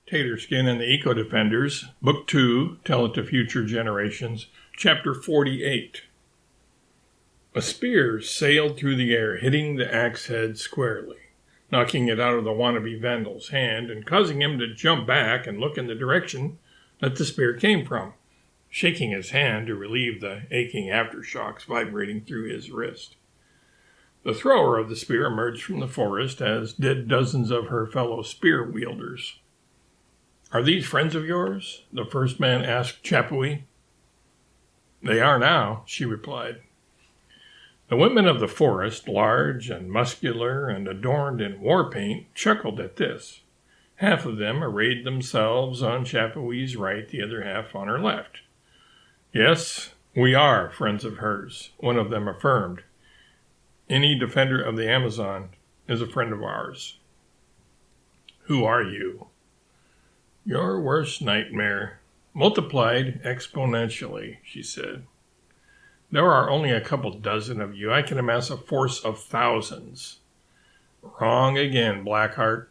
Taterskin and the Eco-Defenders, Book 2, Tell It to Future Generations, Chapter 48. A spear sailed through the air, hitting the axe head squarely, knocking it out of the wannabe vandal's hand and causing him to jump back and look in the direction that the spear came from, shaking his hand to relieve the aching aftershocks vibrating through his wrist. The thrower of the spear emerged from the forest, as did dozens of her fellow spear-wielders. "Are these friends of yours?" the first man asked Chapui. "They are now," she replied. The women of the forest, large and muscular and adorned in war paint, chuckled at this. Half of them arrayed themselves on Chapui's right, the other half on her left. "Yes, we are friends of hers," one of them affirmed. "Any defender of the Amazon is a friend of ours." "Who are you?" "Your worst nightmare, multiplied exponentially," she said. "There are only a couple dozen of you. I can amass a force of thousands." "Wrong again, Blackheart.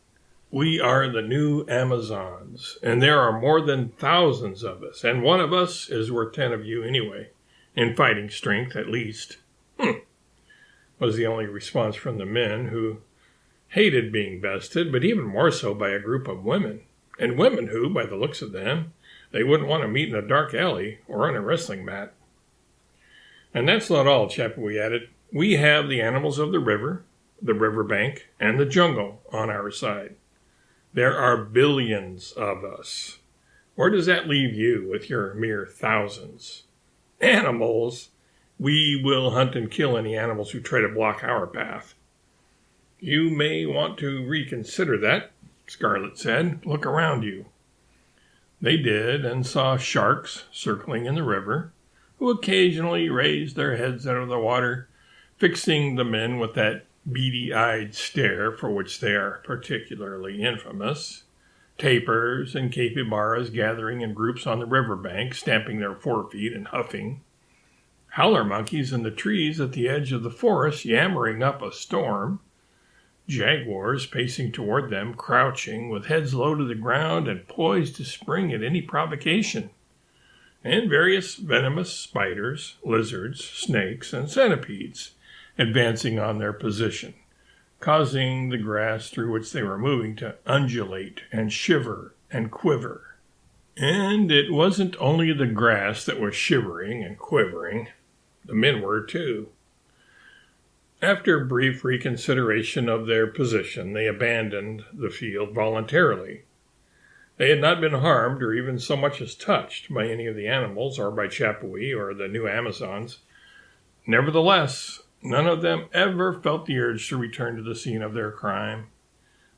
We are the new Amazons, and there are more than thousands of us, and one of us is worth 10 of you anyway, in fighting strength at least." Was the only response from the men, who hated being bested, but even more so by a group of women. And women who, by the looks of them, they wouldn't want to meet in a dark alley or on a wrestling mat. "And that's not all," Chapui added. "We have the animals of the riverbank, and the jungle on our side. There are billions of us. Where does that leave you with your mere thousands?" "Animals? We will hunt and kill any animals who try to block our path." "You may want to reconsider that," Scarlet said. "Look around you." They did, and saw sharks circling in the river, who occasionally raised their heads out of the water, fixing the men with that beady-eyed stare for which they are particularly infamous. Tapirs and capybaras gathering in groups on the riverbank, stamping their forefeet and huffing. Howler monkeys in the trees at the edge of the forest, yammering up a storm. Jaguars pacing toward them, crouching, with heads low to the ground and poised to spring at any provocation. And various venomous spiders, lizards, snakes, and centipedes advancing on their position, causing the grass through which they were moving to undulate and shiver and quiver. And it wasn't only the grass that was shivering and quivering. The men were, too. After brief reconsideration of their position, they abandoned the field voluntarily. They had not been harmed or even so much as touched by any of the animals or by Chapui or the new Amazons. Nevertheless, none of them ever felt the urge to return to the scene of their crime.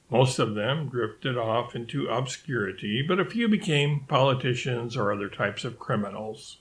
Most of them drifted off into obscurity, but a few became politicians or other types of criminals.